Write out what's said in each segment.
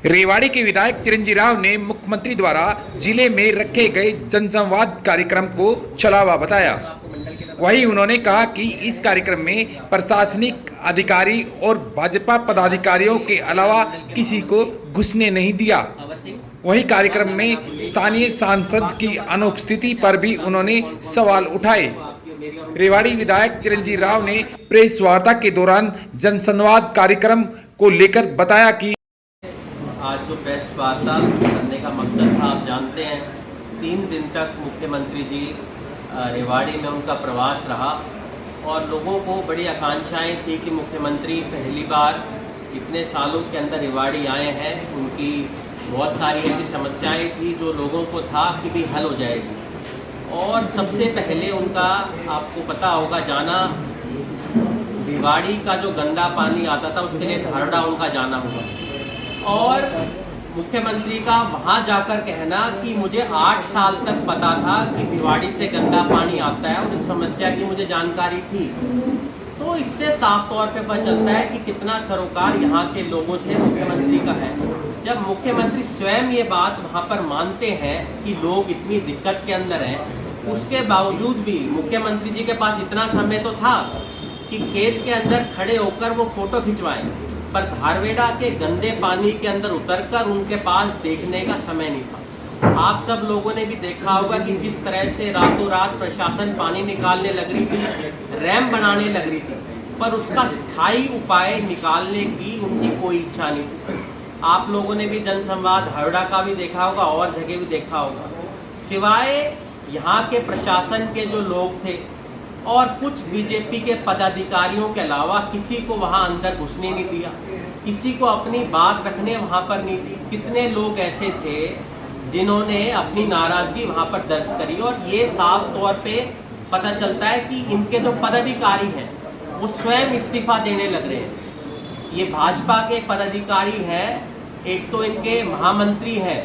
रेवाड़ी के विधायक चिरंजीव राव ने मुख्यमंत्री द्वारा जिले में रखे गए जनसंवाद कार्यक्रम को छलावा बताया। वहीं उन्होंने कहा कि इस कार्यक्रम में प्रशासनिक अधिकारी और भाजपा पदाधिकारियों के अलावा किसी को घुसने नहीं दिया। वहीं कार्यक्रम में स्थानीय सांसद की अनुपस्थिति पर भी उन्होंने सवाल उठाए। रेवाड़ी विधायक चिरंजीव राव ने प्रेस वार्ता के दौरान जनसंवाद कार्यक्रम को लेकर बताया कि आज जो प्रेस वार्ता करने का मकसद था, आप जानते हैं 3 दिन तक मुख्यमंत्री जी रेवाड़ी में उनका प्रवास रहा और लोगों को बड़ी आकांक्षाएं थी कि मुख्यमंत्री पहली बार इतने सालों के अंदर रेवाड़ी आए हैं। उनकी बहुत सारी ऐसी समस्याएं थी जो लोगों को था कि भी हल हो जाएगी। और सबसे पहले उनका, आपको पता होगा, जाना रेवाड़ी का जो गंदा पानी आता था उसके लिए धारड़ा उनका जाना हुआ और मुख्यमंत्री का वहां जाकर कहना कि मुझे 8 साल तक पता था कि भिवाड़ी से गंदा पानी आता है और इस समस्या की मुझे जानकारी थी। तो इससे साफ तौर पे पता चलता है कि कितना सरोकार यहाँ के लोगों से मुख्यमंत्री का है। जब मुख्यमंत्री स्वयं ये बात वहाँ पर मानते हैं कि लोग इतनी दिक्कत के अंदर हैं, उसके बावजूद भी मुख्यमंत्री जी के पास इतना समय तो था कि खेत के अंदर खड़े होकर वो फोटो खिंचवाएं, पर धारवेड़ा के गंदे पानी के अंदर उतरकर उनके पास देखने का समय नहीं था। आप सब लोगों ने भी देखा होगा कि किस तरह से रातों रात प्रशासन पानी निकालने लग रही थी, रैम बनाने लग रही थी, पर उसका स्थायी उपाय निकालने की उनकी कोई इच्छा नहीं थी। आप लोगों ने भी जनसंवाद धारवेड़ा का भी देखा होगा और जगह भी देखा होगा। सिवाय यहाँ के प्रशासन के जो लोग थे और कुछ बीजेपी के पदाधिकारियों के अलावा किसी को वहां अंदर घुसने नहीं दिया, किसी को अपनी बात रखने वहां पर नहीं दी। कितने लोग ऐसे थे जिन्होंने अपनी नाराजगी वहां पर दर्ज करी और ये साफ तौर पे पता चलता है कि इनके जो पदाधिकारी हैं वो स्वयं इस्तीफा देने लग रहे हैं। ये भाजपा के पदाधिकारी हैं, एक तो इनके महामंत्री हैं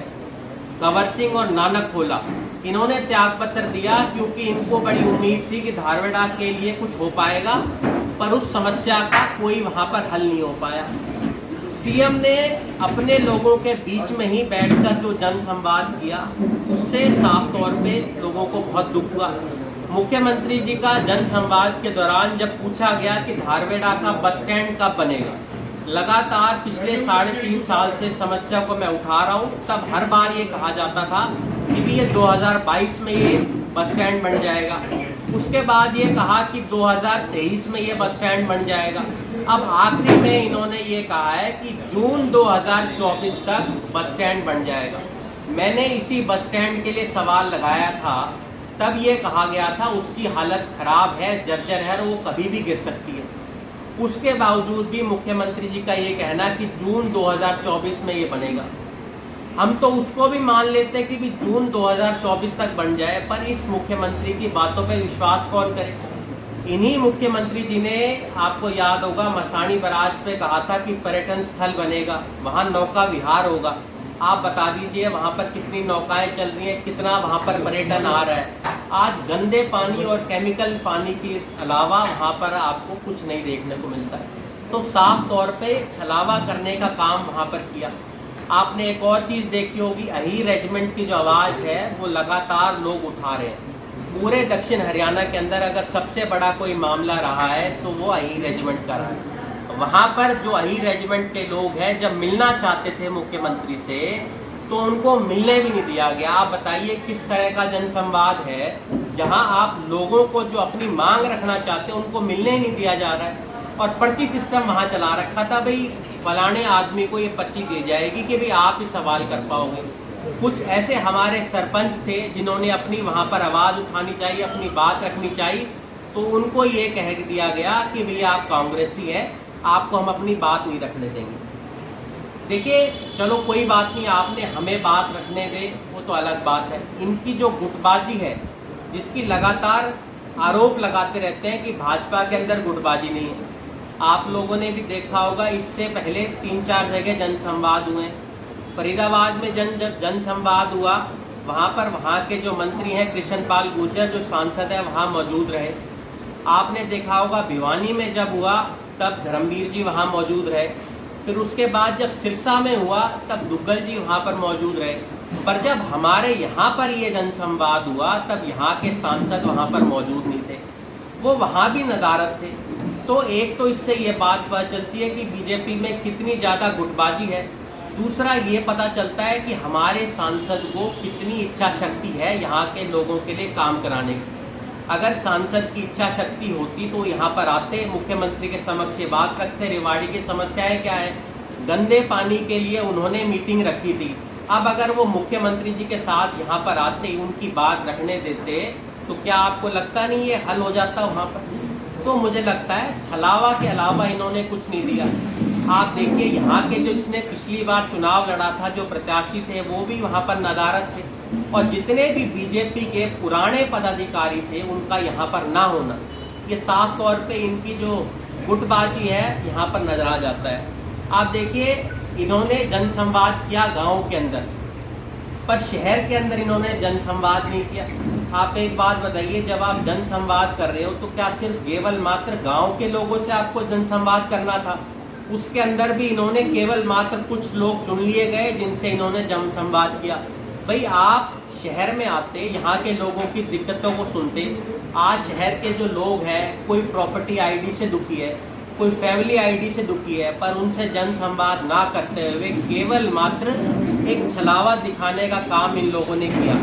कंवर सिंह और नानक खोला, इन्होंने त्याग पत्र दिया क्योंकि इनको बड़ी उम्मीद थी कि धारवेड़ा के लिए कुछ हो पाएगा, पर उस समस्या का कोई वहां पर हल नहीं हो पाया। सीएम ने अपने लोगों के बीच में ही बैठकर जो जनसंवाद किया उससे साफ तौर पे लोगों को बहुत दुख हुआ। मुख्यमंत्री जी का जनसंवाद के दौरान जब पूछा गया कि धारवेड़ा का बस स्टैंड कब बनेगा, लगातार पिछले 3.5 साल से समस्या को मैं उठा रहा हूँ, तब हर बार ये कहा जाता था कि भी ये 2022 में ये बस स्टैंड बन जाएगा। उसके बाद ये कहा कि 2023 में ये बस स्टैंड बन जाएगा। अब आखिरी में इन्होंने ये कहा है कि जून 2024 तक बस स्टैंड बन जाएगा। मैंने इसी बस स्टैंड के लिए सवाल लगाया था, तब ये कहा गया था उसकी हालत खराब है, जर्जर है, वो कभी भी गिर सकती है। उसके बावजूद भी मुख्यमंत्री जी का ये कहना कि जून 2024 में ये बनेगा। हम तो उसको भी मान लेते हैं कि भी जून 2024 तक बन जाए, पर इस मुख्यमंत्री की बातों पे विश्वास कौन करे। इन्हीं मुख्यमंत्री जी ने, आपको याद होगा, मसाणी बराज पे कहा था कि पर्यटन स्थल बनेगा, वहाँ नौका विहार होगा। आप बता दीजिए वहाँ पर कितनी नौकाएं चल रही हैं, कितना वहाँ पर पर्यटन आ रहा है। आज गंदे पानी और केमिकल पानी के अलावा वहाँ पर आपको कुछ नहीं देखने को मिलता है। तो साफ तौर पे छलावा करने का काम वहाँ पर किया। आपने एक और चीज़ देखी होगी, अही रेजिमेंट की जो आवाज़ है वो लगातार लोग उठा रहे हैं। पूरे दक्षिण हरियाणा के अंदर अगर सबसे बड़ा कोई मामला रहा है तो वो अही रेजिमेंट का रहा है। वहाँ पर जो अही रेजिमेंट के लोग हैं, जब मिलना चाहते थे मुख्यमंत्री से तो उनको मिलने भी नहीं दिया गया। आप बताइए किस तरह का जनसंवाद है जहां आप लोगों को जो अपनी मांग रखना चाहते हैं उनको मिलने ही नहीं दिया जा रहा है। और पर्ची सिस्टम वहां चला रखा था, भाई फलाने आदमी को ये पर्ची दी जाएगी कि भाई आप ही सवाल कर पाओगे। कुछ ऐसे हमारे सरपंच थे जिन्होंने अपनी वहां पर आवाज़ उठानी चाहिए, अपनी बात रखनी चाहिए, तो उनको ये कह दिया गया कि भैया आप कांग्रेसी हैं, आपको हम अपनी बात नहीं रखने देंगे। देखिए, चलो कोई बात नहीं, आपने हमें बात रखने दे, वो तो अलग बात है। इनकी जो गुटबाजी है, जिसकी लगातार आरोप लगाते रहते हैं कि भाजपा के अंदर गुटबाजी नहीं है। आप लोगों ने भी देखा होगा, इससे पहले 3-4 जगह जनसंवाद हुए। फरीदाबाद में जनसंवाद हुआ, वहाँ पर वहाँ के जो मंत्री हैं कृष्णपाल गुर्जर, जो सांसद है, वहाँ मौजूद रहे। आपने देखा होगा भिवानी में जब हुआ तब धर्मवीर जी वहाँ मौजूद रहे। फिर उसके बाद जब सिरसा में हुआ तब दुग्गल जी वहाँ पर मौजूद रहे, पर जब हमारे यहाँ पर ये जनसंवाद हुआ तब यहाँ के सांसद वहाँ पर मौजूद नहीं थे, वो वहाँ भी नदारद थे। तो एक तो इससे ये बात पता चलती है कि बीजेपी में कितनी ज़्यादा गुटबाजी है, दूसरा ये पता चलता है कि हमारे सांसद को कितनी इच्छा शक्ति है यहाँ के लोगों के लिए काम कराने की। अगर सांसद की इच्छा शक्ति होती तो यहाँ पर आते, मुख्यमंत्री के समक्ष ये बात रखते, रेवाड़ी की समस्याएं क्या है, गंदे पानी के लिए उन्होंने मीटिंग रखी थी। अब अगर वो मुख्यमंत्री जी के साथ यहाँ पर आते, उनकी बात रखने देते, तो क्या आपको लगता नहीं ये हल हो जाता वहाँ पर? तो मुझे लगता है छलावा के अलावा इन्होंने कुछ नहीं दिया। आप देखिए यहाँ के जो इसने पिछली बार चुनाव लड़ा था, जो प्रत्याशी थे वो भी वहाँ पर नदारद थे, और जितने भी बीजेपी के पुराने पदाधिकारी थे उनका यहाँ पर ना होना, ये साफ तौर पे इनकी जो गुटबाजी है यहाँ पर नजर आ जाता है। आप देखिए इन्होंने जनसंवाद किया गाँव के अंदर, पर शहर के अंदर इन्होंने जनसंवाद नहीं किया। आप एक बात बताइए, जब आप जनसंवाद कर रहे हो तो क्या सिर्फ केवल मात्र गांव के लोगों से आपको जनसंवाद करना था? उसके अंदर भी इन्होंने केवल मात्र कुछ लोग चुन लिए गए जिनसे इन्होंने जनसंवाद किया। भाई आप शहर में आते, यहाँ के लोगों की दिक्कतों को सुनते। आज शहर के जो लोग हैं, कोई प्रॉपर्टी आईडी से दुखी है, कोई फैमिली आईडी से दुखी है, पर उनसे जनसंवाद ना करते हुए केवल मात्र एक छलावा दिखाने का काम इन लोगों ने किया।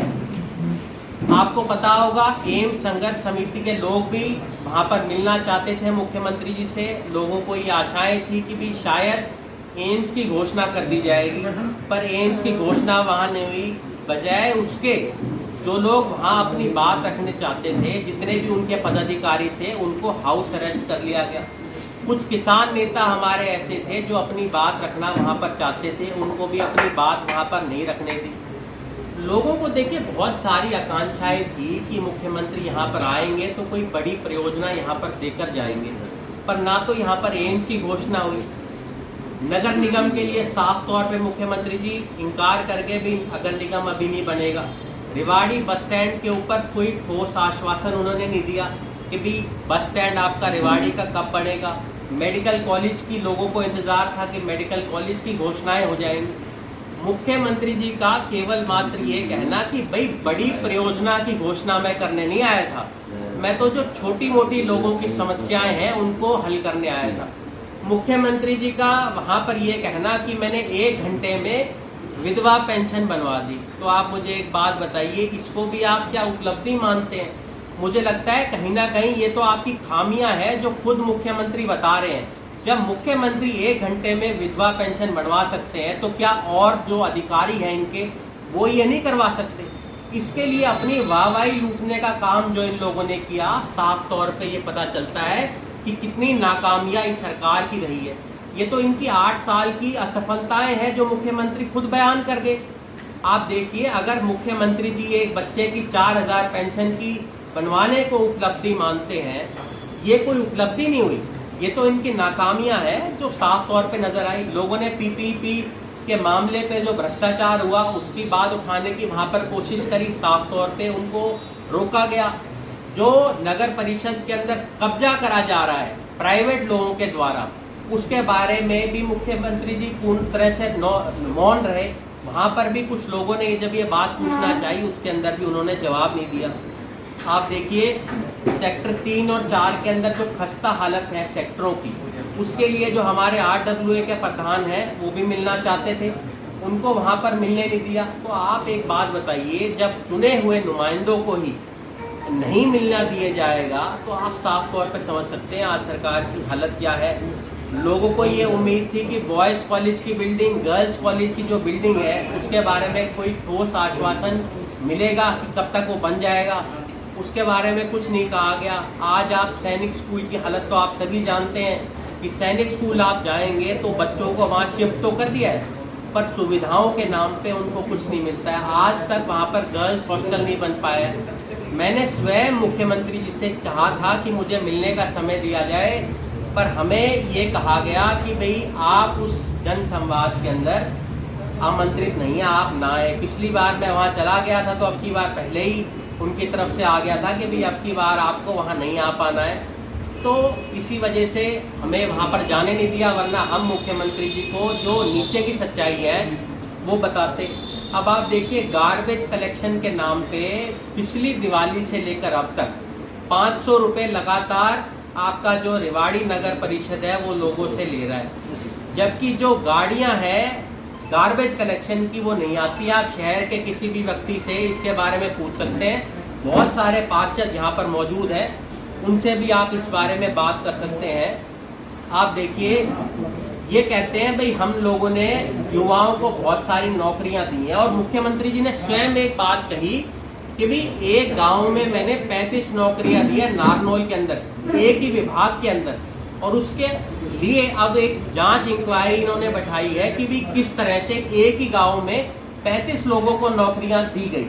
आपको पता होगा एम्स संघर्ष समिति के लोग भी वहाँ पर मिलना चाहते थे मुख्यमंत्री जी से। लोगों को ये आशाएं थी कि भी शायद एम्स की घोषणा कर दी जाएगी, पर एम्स की घोषणा वहाँ नहीं हुई। बजाय उसके जो लोग वहाँ अपनी बात रखने चाहते थे, जितने भी उनके पदाधिकारी थे, उनको हाउस अरेस्ट कर लिया गया। कुछ किसान नेता हमारे ऐसे थे जो अपनी बात रखना वहाँ पर चाहते थे, उनको भी अपनी बात वहाँ पर नहीं रखने दी। लोगों को देखिए बहुत सारी आकांक्षाएं थी कि मुख्यमंत्री यहाँ पर आएंगे तो कोई बड़ी परियोजना यहाँ पर देकर जाएंगे, पर ना तो यहाँ पर एम्स की घोषणा हुई। नगर निगम के लिए साफ तौर पे मुख्यमंत्री जी इनकार करके भी नगर निगम अभी नहीं बनेगा। रेवाड़ी बस स्टैंड के ऊपर कोई ठोस आश्वासन उन्होंने नहीं दिया कि भी बस स्टैंड आपका रेवाड़ी का कब बनेगा। मेडिकल कॉलेज की लोगों को इंतजार था कि मेडिकल कॉलेज की घोषणाएं हो जाएंगी। मुख्यमंत्री जी का केवल मात्र ये कहना कि भाई बड़ी परियोजना की घोषणा मैं करने नहीं आया था, मैं तो जो छोटी मोटी लोगों की समस्याएं हैं उनको हल करने आया था। मुख्यमंत्री जी का वहाँ पर ये कहना कि मैंने 1 घंटे में विधवा पेंशन बनवा दी। तो आप मुझे एक बात बताइए, इसको भी आप क्या उपलब्धि मानते हैं? मुझे लगता है कहीं ना कहीं ये तो आपकी खामियां हैं जो खुद मुख्यमंत्री बता रहे हैं। जब मुख्यमंत्री 1 घंटे में विधवा पेंशन बनवा सकते हैं तो क्या और जो अधिकारी हैं इनके वो ये नहीं करवा सकते? इसके लिए अपनी वाहवाही लूटने का काम जो इन लोगों ने किया, साफ तौर पे ये पता चलता है कि कितनी नाकामियां इस सरकार की रही है। ये तो इनकी 8 साल की असफलताएं हैं जो मुख्यमंत्री खुद बयान कर गए। आप देखिए, अगर मुख्यमंत्री जी एक बच्चे की 4000 पेंशन की बनवाने को उपलब्धि मानते हैं, ये कोई उपलब्धि नहीं हुई, ये तो इनकी नाकामियां हैं जो साफ तौर पे नजर आई। लोगों ने पीपीपी के मामले पे जो भ्रष्टाचार हुआ उसकी बात उठाने की वहां पर कोशिश करी, साफ तौर पे उनको रोका गया। जो नगर परिषद के अंदर कब्जा करा जा रहा है प्राइवेट लोगों के द्वारा, उसके बारे में भी मुख्यमंत्री जी पूर्ण तरह से मौन रहे। वहां पर भी कुछ लोगों ने जब ये बात पूछना चाहिए उसके अंदर भी उन्होंने जवाब नहीं दिया। आप देखिए सेक्टर 3 और 4 के अंदर जो खस्ता हालत है सेक्टरों की, उसके लिए जो हमारे RWA के प्रधान हैं वो भी मिलना चाहते थे, उनको वहां पर मिलने नहीं दिया। तो आप एक बात बताइए, जब चुने हुए नुमाइंदों को ही नहीं मिलना दिया जाएगा तो आप साफ तौर पर समझ सकते हैं आज सरकार की हालत क्या है। लोगों को ये उम्मीद थी कि बॉयज़ कॉलेज की बिल्डिंग, गर्ल्स कॉलेज की जो बिल्डिंग है उसके बारे में कोई ठोस आश्वासन मिलेगा कि कब तक वो बन जाएगा, उसके बारे में कुछ नहीं कहा गया। आज आप सैनिक स्कूल की हालत तो आप सभी जानते हैं कि सैनिक स्कूल आप जाएंगे तो बच्चों को वहाँ शिफ्ट तो कर दिया है, पर सुविधाओं के नाम पे उनको कुछ नहीं मिलता है। आज तक वहाँ पर गर्ल्स हॉस्टल नहीं बन पाया है। मैंने स्वयं मुख्यमंत्री जी से कहा था कि मुझे मिलने का समय दिया जाए, पर हमें ये कहा गया कि भाई आप उस जनसंवाद के अंदर आमंत्रित नहीं है, आप ना आए। पिछली बार मैं वहाँ चला गया था तो अब की बार पहले ही उनकी तरफ से आ गया था कि भाई अब की बार आपको वहाँ नहीं आ पाना है। तो इसी वजह से हमें वहाँ पर जाने नहीं दिया, वरना हम मुख्यमंत्री जी को जो नीचे की सच्चाई है वो बताते। अब आप देखिए, गार्बेज कलेक्शन के नाम पे पिछली दिवाली से लेकर अब तक 500 रुपये लगातार आपका जो रेवाड़ी नगर परिषद है वो लोगों से ले रहा है, जबकि जो गाड़ियां हैं गार्बेज कलेक्शन की वो नहीं आती। आप शहर के किसी भी व्यक्ति से इसके बारे में पूछ सकते हैं, बहुत सारे पार्षद यहाँ पर मौजूद हैं, उनसे भी आप इस बारे में बात कर सकते हैं। आप देखिए, ये कहते हैं भाई हम लोगों ने युवाओं को बहुत सारी नौकरियां दी हैं, और मुख्यमंत्री जी ने स्वयं एक बात कही कि भाई एक गांव में मैंने 35 नौकरियां दी है नारनौल के अंदर, एक ही विभाग के अंदर, और उसके लिए अब एक जांच इंक्वायरी इन्होंने बैठाई है कि भाई किस तरह से एक ही गांव में 35 लोगों को नौकरियां दी गई।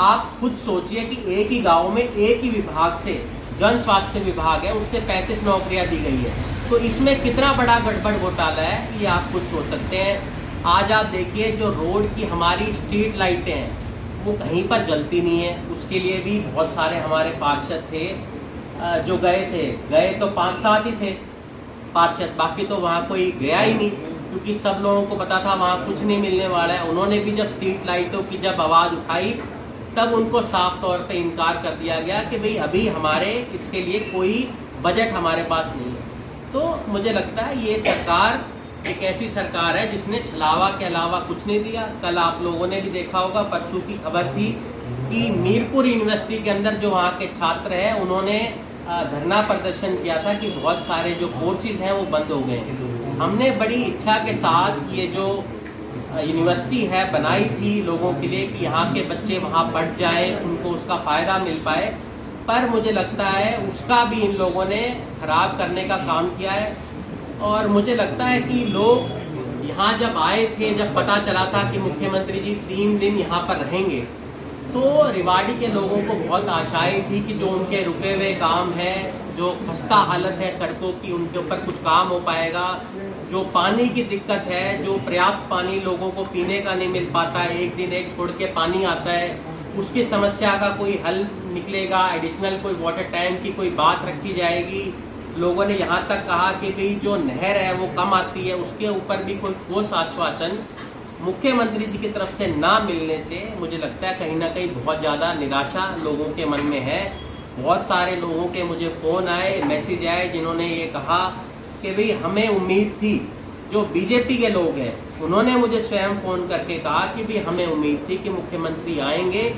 आप खुद सोचिए कि एक ही गांव में एक ही विभाग से, जन स्वास्थ्य विभाग है, उससे 35 नौकरियां दी गई है, तो इसमें कितना बड़ा गड़बड़ घोटाला है ये आप खुद सोच सकते हैं। आज आप देखिए, जो रोड की हमारी स्ट्रीट लाइटें हैं वो कहीं पर जलती नहीं है, उसके लिए भी बहुत सारे हमारे पार्षद थे जो गए तो 5-7 ही थे पार्षद, बाकी तो वहाँ कोई गया ही नहीं, क्योंकि सब लोगों को पता था वहाँ कुछ नहीं मिलने वाला है। उन्होंने भी जब स्ट्रीट लाइटों की जब आवाज़ उठाई तब उनको साफ तौर पे इनकार कर दिया गया कि भाई अभी हमारे इसके लिए कोई बजट हमारे पास नहीं है। तो मुझे लगता है ये सरकार एक ऐसी सरकार है जिसने छलावा के अलावा कुछ नहीं दिया। कल आप लोगों ने भी देखा होगा, परसों की खबर थी कि मीरपुर यूनिवर्सिटी के अंदर जो वहाँ के छात्र हैं उन्होंने धरना प्रदर्शन किया था कि बहुत सारे जो कोर्सेज हैं वो बंद हो गए हैं। हमने बड़ी इच्छा के साथ ये जो यूनिवर्सिटी है बनाई थी लोगों के लिए कि यहाँ के बच्चे वहाँ पढ़ जाएं, उनको उसका फ़ायदा मिल पाए, पर मुझे लगता है उसका भी इन लोगों ने खराब करने का काम किया है। और मुझे लगता है कि लोग यहाँ जब आए थे, जब पता चला था कि मुख्यमंत्री जी 3 दिन यहाँ पर रहेंगे, तो रेवाड़ी के लोगों को बहुत आशाएं थी कि जो उनके रुके हुए काम है, जो खस्ता हालत है सड़कों की, उनके ऊपर कुछ काम हो पाएगा। जो पानी की दिक्कत है, जो पर्याप्त पानी लोगों को पीने का नहीं मिल पाता है, एक दिन एक छोड़ के पानी आता है, उसकी समस्या का कोई हल निकलेगा, एडिशनल कोई वाटर टैंक की कोई बात रखी जाएगी। लोगों ने यहाँ तक कहा कि भाई जो नहर है वो कम आती है, उसके ऊपर भी कोई ठोस आश्वासन मुख्यमंत्री जी की तरफ से ना मिलने से मुझे लगता है कहीं ना कहीं बहुत ज़्यादा निराशा लोगों के मन में है। बहुत सारे लोगों के मुझे फ़ोन आए, मैसेज आए, जिन्होंने ये कहा कि भाई हमें उम्मीद थी, जो बीजेपी के लोग हैं उन्होंने मुझे स्वयं फ़ोन करके कहा कि भाई हमें उम्मीद थी कि मुख्यमंत्री आएंगे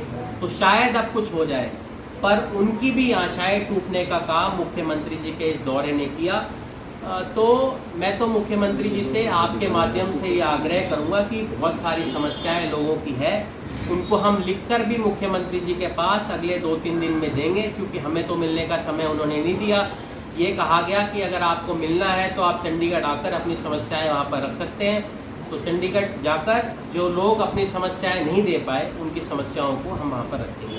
तो शायद अब कुछ हो जाए, पर उनकी भी आशाएं टूटने का काम मुख्यमंत्री जी के इस दौरे ने किया। तो मैं तो मुख्यमंत्री जी से आपके माध्यम से ये आग्रह करूंगा कि बहुत सारी समस्याएं लोगों की है, उनको हम लिखकर भी मुख्यमंत्री जी के पास अगले 2-3 दिन में देंगे, क्योंकि हमें तो मिलने का समय उन्होंने नहीं दिया। ये कहा गया कि अगर आपको मिलना है तो आप चंडीगढ़ आकर अपनी समस्याएं वहाँ पर रख सकते हैं। तो चंडीगढ़ जाकर जो लोग अपनी समस्याएं नहीं दे पाए उनकी समस्याओं को हम वहाँ पर रखेंगे।